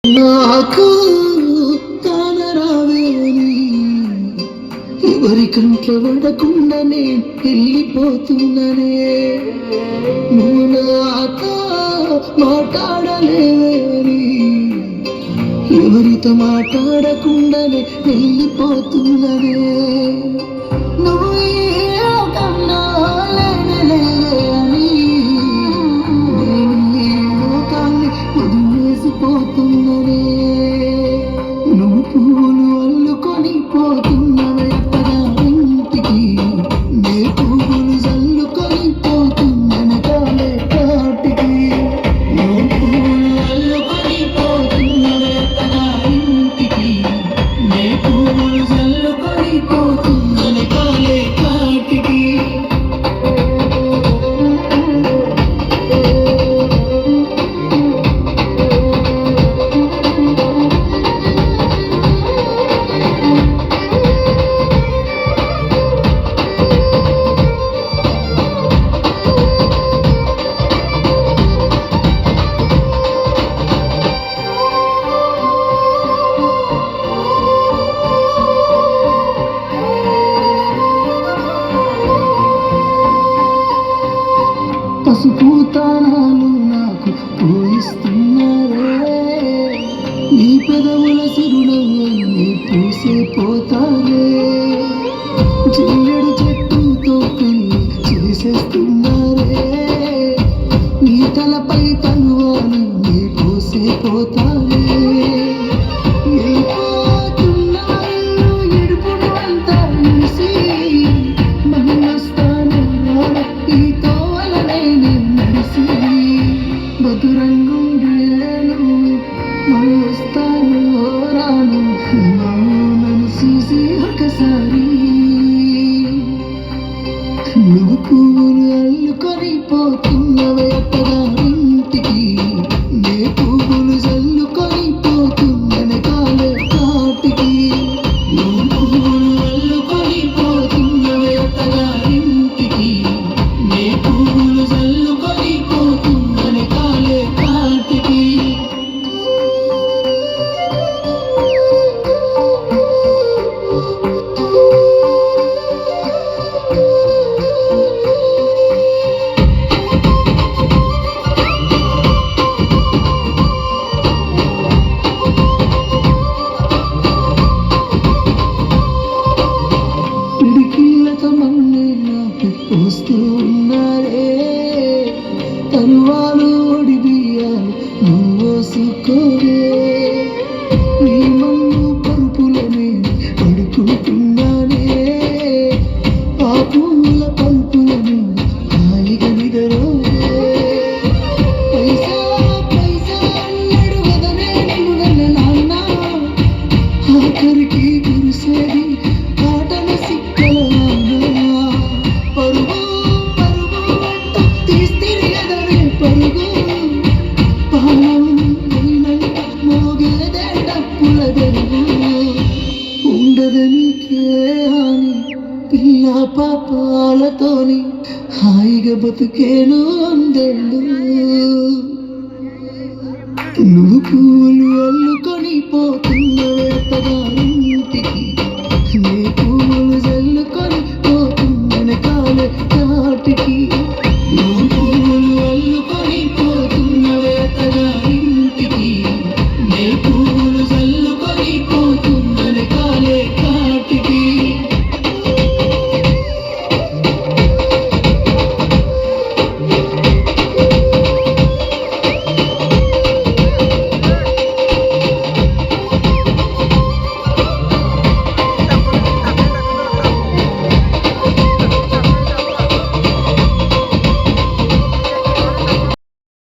నాకు తానరావేని ఎవరి కంట్లో పడకుండానే వెళ్ళిపోతున్ననే నువ్వు నాతో మాట్లాడలేవేని ఎవరితో మాట్లాడకుండానే వెళ్ళిపోతున్ననే నువ్వు కన్నా లేనలేని నేను ఈ లోకాన్ని వదిలేసిపోతున్ననే నువ్వు పూలు అల్లుకొని పోతున్నవే ఇంటికి నే పువ్వులు జల్లుకొని పోతున్ననే కాలే కాటికి నువ్వు పూలు అల్లుకొని పోతున్నవే ఇంటికి నే పువ్వులు జల్లుకొని పోతున్ననే కాలే కాటికి పసుపు తానాలు నాకు పూయిస్తున్నారే నీ పెదవుల సిరునవ్వని పూసే పోతానే జిల్లెడు చెట్టుతో పెళ్లి చేసేస్తున్నారే నీ తలపై తనువాను నీ పూసే పోతానే మధురంగుండేను మళ్ళొస్తాను రాను నన్ను చూసి ఒకసారి నువ్వు పువ్వులు అల్లుకొని పోతున్నవే ఇంటికి నే పువ్వులు జల్లుకొని పోతున్ననే కాలే కాటికి నువ్వు పువ్వులు అల్లుకొని పోతున్నవే ఇంటికి నే పువ్వులు జల్లుకొని పోతున్ననే కాలే కాటికి పిడికిళ్ళతో మన్నే నాకు పోస్తూ ఉన్నారే తరువాలు ఒడి బియ్యాలు నువ్వోసుకోవే నీ మన్ను పరుపులనే పడుకుంటున్నానే ఆ పూల పరుపులను హాయిగా నిద్రపోవే పైసా పైసా అన్నాడు కదనే నిన్ను నాన్న ఆఖరికి కురిసేది ఆటల సిక్కల పరుగు పరుగు తీస్తిరి కదనే పరుగు పానం పోయినంత మోగేదే డప్పుల జరుగు ఉండదనికే హాని పిల్ల పాపాలతోని హాయిగా బతుకేను అందెళ్ళు నువ్వు పూలు అల్లుకొని పోతున్నవే